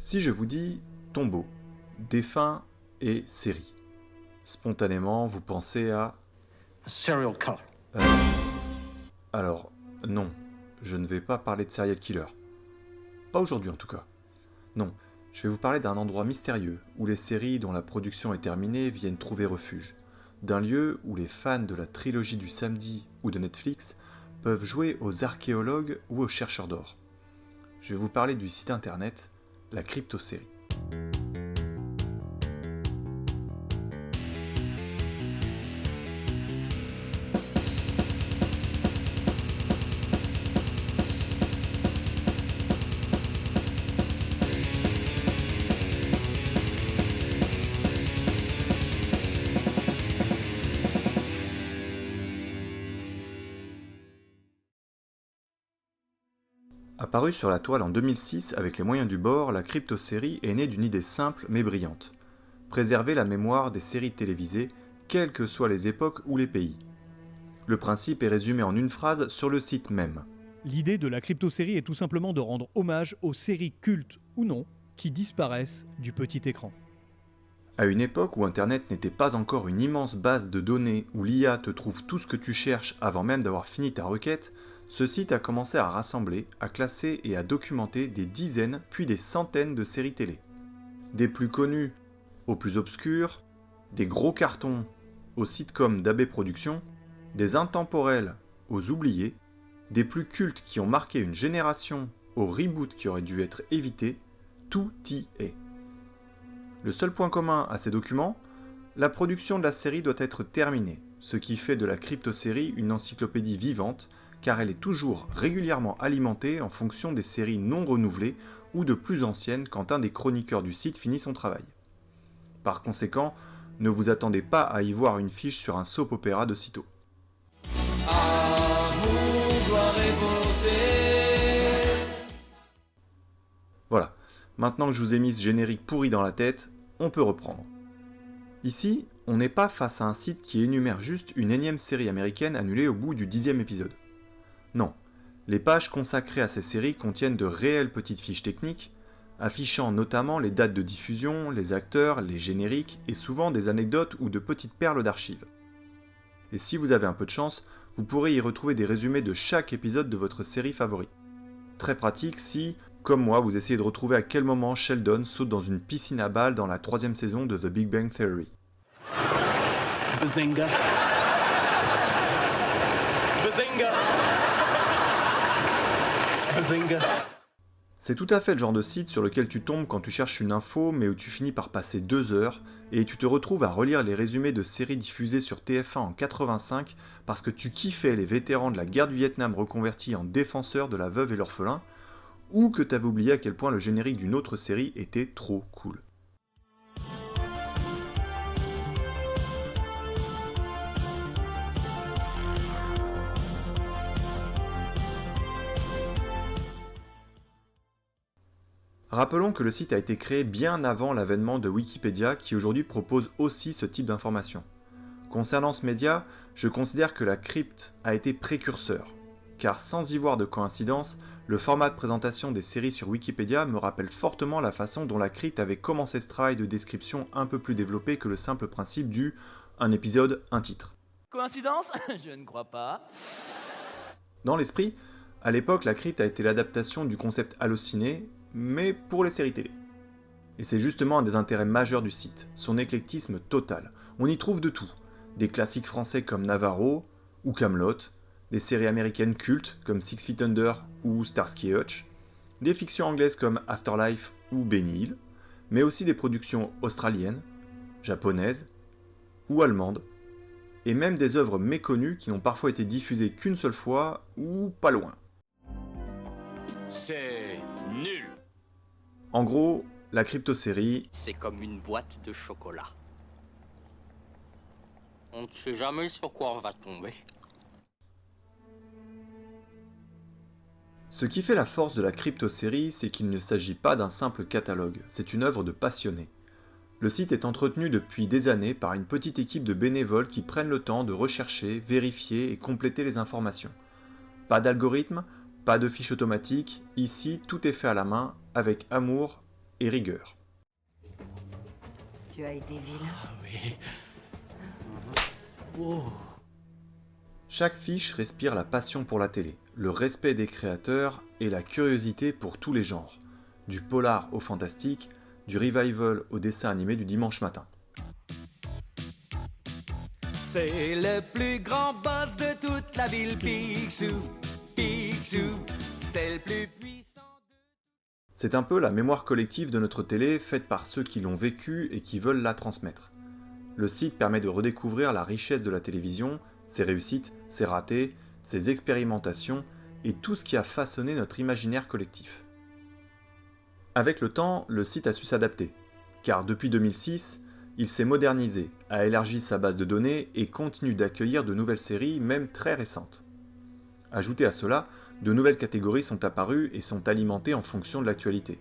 Si je vous dis tombeau, défunt et série, spontanément vous pensez à... A serial killer. Alors, non, je ne vais pas parler de serial killer. Pas aujourd'hui en tout cas. Non, je vais vous parler d'un endroit mystérieux où les séries dont la production est terminée viennent trouver refuge. D'un lieu où les fans de la trilogie du samedi ou de Netflix peuvent jouer aux archéologues ou aux chercheurs d'or. Je vais vous parler du site internet La Cryptosérie. Apparue sur la toile en 2006 avec les moyens du bord, la cryptosérie est née d'une idée simple mais brillante. Préserver la mémoire des séries télévisées, quelles que soient les époques ou les pays. Le principe est résumé en une phrase sur le site même. L'idée de la cryptosérie est tout simplement de rendre hommage aux séries cultes ou non qui disparaissent du petit écran. À une époque où Internet n'était pas encore une immense base de données où l'IA te trouve tout ce que tu cherches avant même d'avoir fini ta requête, ce site a commencé à rassembler, à classer et à documenter des dizaines puis des centaines de séries télé. Des plus connus aux plus obscurs, des gros cartons aux sitcoms d'AB Productions, des intemporels aux oubliés, des plus cultes qui ont marqué une génération aux reboots qui auraient dû être évités, tout y est. Le seul point commun à ces documents, la production de la série doit être terminée, ce qui fait de la cryptosérie une encyclopédie vivante, car elle est toujours régulièrement alimentée en fonction des séries non renouvelées ou de plus anciennes quand un des chroniqueurs du site finit son travail. Par conséquent, ne vous attendez pas à y voir une fiche sur un soap opéra de sitôt. Amour, gloire et beauté. Voilà, maintenant que je vous ai mis ce générique pourri dans la tête, on peut reprendre. Ici, on n'est pas face à un site qui énumère juste une énième série américaine annulée au bout du 10e épisode. Non, les pages consacrées à ces séries contiennent de réelles petites fiches techniques, affichant notamment les dates de diffusion, les acteurs, les génériques et souvent des anecdotes ou de petites perles d'archives. Et si vous avez un peu de chance, vous pourrez y retrouver des résumés de chaque épisode de votre série favorite. Très pratique si, comme moi, vous essayez de retrouver à quel moment Sheldon saute dans une piscine à balles dans la 3e saison de The Big Bang Theory. Bazinga. Bazinga. Bazinga. C'est tout à fait le genre de site sur lequel tu tombes quand tu cherches une info mais où tu finis par passer 2 heures et tu te retrouves à relire les résumés de séries diffusées sur TF1 en 85 parce que tu kiffais les vétérans de la guerre du Vietnam reconvertis en défenseurs de la veuve et l'orphelin ou que t'avais oublié à quel point le générique d'une autre série était trop cool. Rappelons que le site a été créé bien avant l'avènement de Wikipédia qui aujourd'hui propose aussi ce type d'informations. Concernant ce média, je considère que la crypte a été précurseur, car sans y voir de coïncidence, le format de présentation des séries sur Wikipédia me rappelle fortement la façon dont la crypte avait commencé ce travail de description un peu plus développé que le simple principe du « un épisode, un titre ». Coïncidence? Je ne crois pas. Dans l'esprit, à l'époque, la crypte a été l'adaptation du concept Allociné, mais pour les séries télé. Et c'est justement un des intérêts majeurs du site, son éclectisme total. On y trouve de tout, des classiques français comme Navarro ou Kaamelott, des séries américaines cultes comme Six Feet Under ou Starsky et Hutch, des fictions anglaises comme Afterlife ou Benny Hill, mais aussi des productions australiennes, japonaises ou allemandes, et même des œuvres méconnues qui n'ont parfois été diffusées qu'une seule fois ou pas loin. C'est nul. En gros, la cryptosérie, C'est comme une boîte de chocolat. On ne sait jamais sur quoi on va tomber. ce qui fait la force de la cryptosérie, c'est qu'il ne s'agit pas d'un simple catalogue, c'est une œuvre de passionnés. Le site est entretenu depuis des années par une petite équipe de bénévoles qui prennent le temps de rechercher, vérifier et compléter les informations. Pas d'algorithme, pas de fiche automatique, ici tout est fait à la main, avec amour et rigueur. Tu as été vilain. Chaque fiche respire la passion pour la télé, le respect des créateurs et la curiosité pour tous les genres, du polar au fantastique, du revival au dessin animé du dimanche matin. C'est le plus grand boss de toute la ville, Picsou. Picsou, c'est le plus puissant. C'est un peu la mémoire collective de notre télé faite par ceux qui l'ont vécue et qui veulent la transmettre. Le site permet de redécouvrir la richesse de la télévision, ses réussites, ses ratés, ses expérimentations et tout ce qui a façonné notre imaginaire collectif. Avec le temps, le site a su s'adapter, car depuis 2006, il s'est modernisé, a élargi sa base de données et continue d'accueillir de nouvelles séries, même très récentes. Ajoutez à cela, de nouvelles catégories sont apparues et sont alimentées en fonction de l'actualité.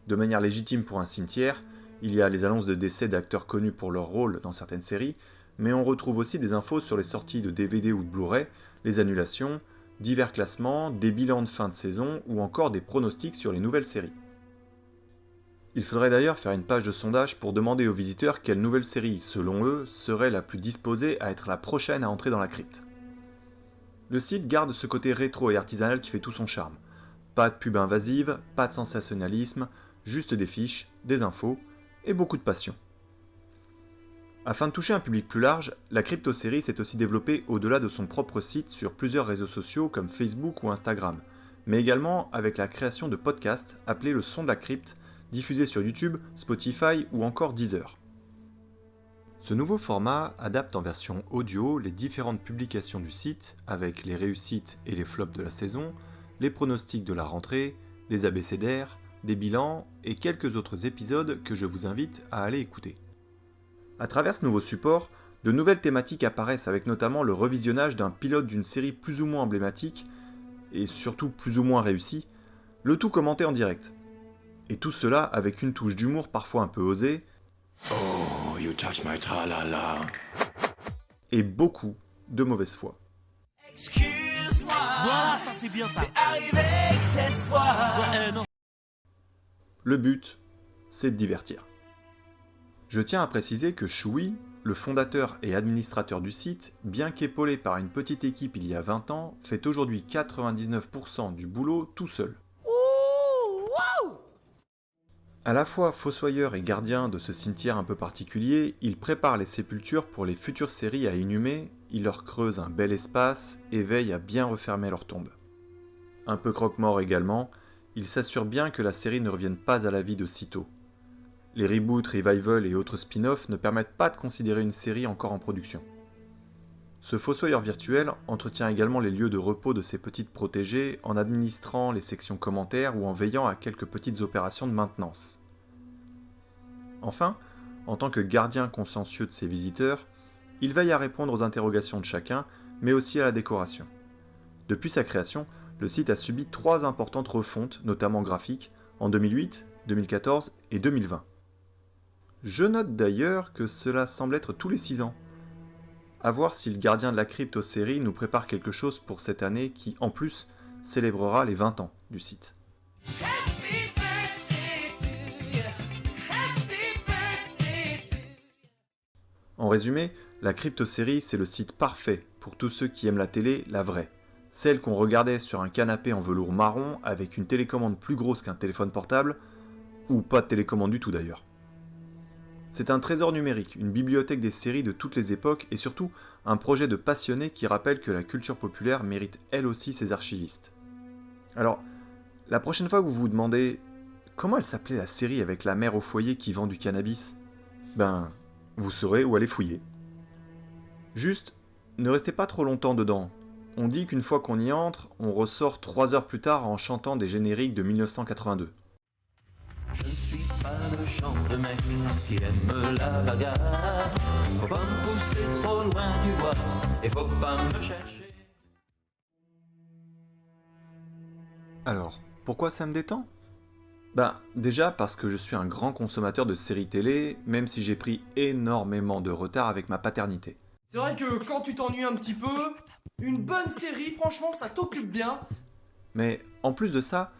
De manière légitime pour un cimetière, il y a les annonces de décès d'acteurs connus pour leur rôle dans certaines séries, mais on retrouve aussi des infos sur les sorties de DVD ou de Blu-ray, les annulations, divers classements, des bilans de fin de saison ou encore des pronostics sur les nouvelles séries. Il faudrait d'ailleurs faire une page de sondage pour demander aux visiteurs quelle nouvelle série, selon eux, serait la plus disposée à être la prochaine à entrer dans la crypte. Le site garde ce côté rétro et artisanal qui fait tout son charme. Pas de pub invasive, pas de sensationnalisme, juste des fiches, des infos et beaucoup de passion. Afin de toucher un public plus large, la crypto-série s'est aussi développée au-delà de son propre site sur plusieurs réseaux sociaux comme Facebook ou Instagram, mais également avec la création de podcasts appelés le son de la crypte, diffusés sur YouTube, Spotify ou encore Deezer. Ce nouveau format adapte en version audio les différentes publications du site avec les réussites et les flops de la saison, les pronostics de la rentrée, des abécédaires, des bilans et quelques autres épisodes que je vous invite à aller écouter. À travers ce nouveau support, de nouvelles thématiques apparaissent avec notamment le revisionnage d'un pilote d'une série plus ou moins emblématique et surtout plus ou moins réussie, le tout commenté en direct. Et tout cela avec une touche d'humour parfois un peu osée, Oh, you touch my tra-la-la. et beaucoup de mauvaise foi. Excuse-moi. Voilà, ça c'est bien ça. C'est arrivé que ce soir. Non. Le but, c'est de divertir. Je tiens à préciser que Choui, le fondateur et administrateur du site, bien qu'épaulé par une petite équipe il y a 20 ans, fait aujourd'hui 99% du boulot tout seul. À la fois fossoyeur et gardien de ce cimetière un peu particulier, il prépare les sépultures pour les futures séries à inhumer, il leur creuse un bel espace et veille à bien refermer leur tombe. Un peu croque-mort également, il s'assure bien que la série ne revienne pas à la vie de sitôt. Les reboots, revival et autres spin-offs ne permettent pas de considérer une série encore en production. Ce fossoyeur virtuel entretient également les lieux de repos de ses petites protégées en administrant les sections commentaires ou en veillant à quelques petites opérations de maintenance. Enfin, en tant que gardien consciencieux de ses visiteurs, il veille à répondre aux interrogations de chacun, mais aussi à la décoration. Depuis sa création, le site a subi 3 importantes refontes, notamment graphiques, en 2008, 2014 et 2020. Je note d'ailleurs que cela semble être tous les 6 ans. À voir si le gardien de la crypte aux séries nous prépare quelque chose pour cette année qui, en plus, célébrera les 20 ans du site. En résumé, la crypto-série, c'est le site parfait pour tous ceux qui aiment la télé, la vraie. Celle qu'on regardait sur un canapé en velours marron avec une télécommande plus grosse qu'un téléphone portable, ou pas de télécommande du tout d'ailleurs. C'est un trésor numérique, une bibliothèque des séries de toutes les époques et surtout un projet de passionnés qui rappelle que la culture populaire mérite elle aussi ses archivistes. Alors, la prochaine fois que vous vous demandez comment elle s'appelait la série avec la mère au foyer qui vend du cannabis, ben, vous saurez où aller fouiller. Juste, ne restez pas trop longtemps dedans. On dit qu'une fois qu'on y entre, on ressort 3 heures plus tard en chantant des génériques de 1982. Je ne suis pas le genre de mec qui aime la bagarre. Faut pas me pousser trop loin, tu vois, et faut pas me chercher. Alors, pourquoi ça me détend ? Ben, déjà parce que je suis un grand consommateur de séries télé, même si j'ai pris énormément de retard avec ma paternité. C'est vrai que quand tu t'ennuies un petit peu, une bonne série, franchement, ça t'occupe bien. Mais en plus de ça,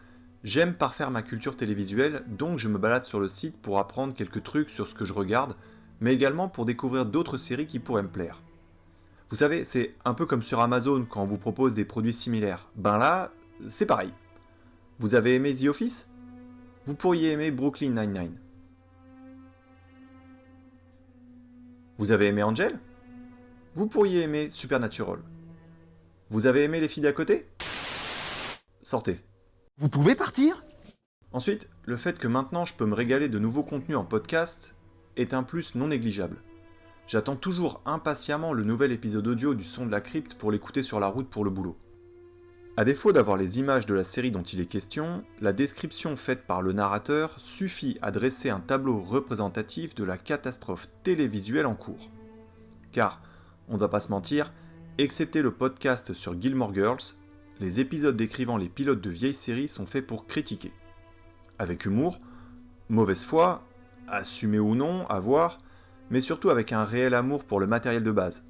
J'aime parfaire ma culture télévisuelle, donc je me balade sur le site pour apprendre quelques trucs sur ce que je regarde, mais également pour découvrir d'autres séries qui pourraient me plaire. Vous savez, c'est un peu comme sur Amazon quand on vous propose des produits similaires. Ben là, c'est pareil. Vous avez aimé The Office ? Vous pourriez aimer Brooklyn Nine-Nine. Vous avez aimé Angel ? Vous pourriez aimer Supernatural. Vous avez aimé Les filles d'à côté ? Sortez. Vous pouvez partir ? Ensuite, le fait que maintenant je peux me régaler de nouveaux contenus en podcast est un plus non négligeable. J'attends toujours impatiemment le nouvel épisode audio du Son de la Crypte pour l'écouter sur la route pour le boulot. À défaut d'avoir les images de la série dont il est question, la description faite par le narrateur suffit à dresser un tableau représentatif de la catastrophe télévisuelle en cours. Car, on ne va pas se mentir, excepté le podcast sur Gilmore Girls, les épisodes décrivant les pilotes de vieilles séries sont faits pour critiquer. Avec humour, mauvaise foi, assumé ou non, à voir, mais surtout avec un réel amour pour le matériel de base.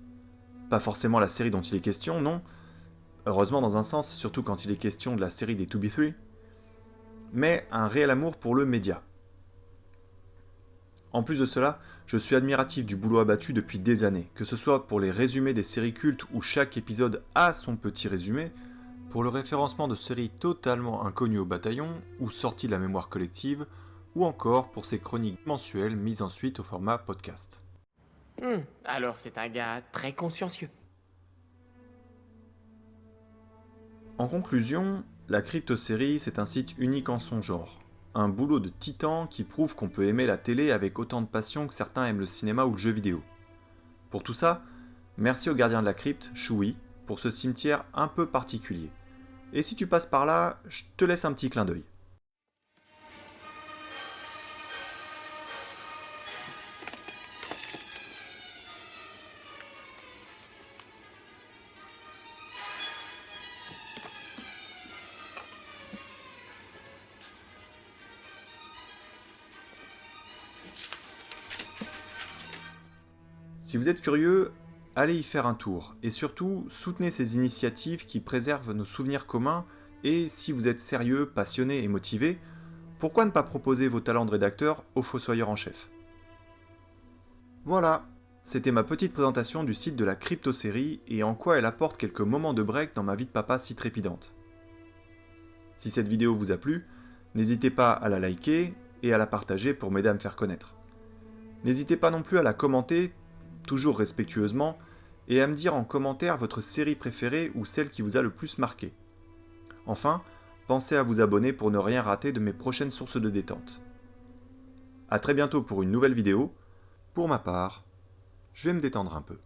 Pas forcément la série dont il est question, non. Heureusement dans un sens, surtout quand il est question de la série des 2B3. Mais un réel amour pour le média. En plus de cela, je suis admiratif du boulot abattu depuis des années, que ce soit pour les résumés des séries cultes où chaque épisode a son petit résumé, pour le référencement de séries totalement inconnues au bataillon ou sorties de la mémoire collective, ou encore pour ses chroniques mensuelles mises ensuite au format podcast. Alors c'est un gars très consciencieux. En conclusion, la Crypto-série, c'est un site unique en son genre. Un boulot de titan qui prouve qu'on peut aimer la télé avec autant de passion que certains aiment le cinéma ou le jeu vidéo. Pour tout ça, merci au gardien de la crypte, Choui, pour ce cimetière un peu particulier. Et si tu passes par là, je te laisse un petit clin d'œil. Si vous êtes curieux, allez y faire un tour, et surtout, soutenez ces initiatives qui préservent nos souvenirs communs, et si vous êtes sérieux, passionné et motivé, pourquoi ne pas proposer vos talents de rédacteur au fossoyeur en chef ? Voilà, c'était ma petite présentation du site de la Crypto-série et en quoi elle apporte quelques moments de break dans ma vie de papa si trépidante. Si cette vidéo vous a plu, n'hésitez pas à la liker et à la partager pour m'aider à me faire connaître. N'hésitez pas non plus à la commenter, toujours respectueusement, et à me dire en commentaire votre série préférée ou celle qui vous a le plus marqué. Enfin, pensez à vous abonner pour ne rien rater de mes prochaines sources de détente. A très bientôt pour une nouvelle vidéo. Pour ma part, je vais me détendre un peu.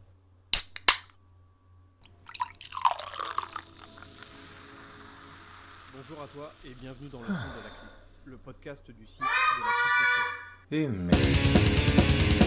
Bonjour à toi et bienvenue dans le Son de la Crypte, le podcast du site de la Crypto-série. Et merde.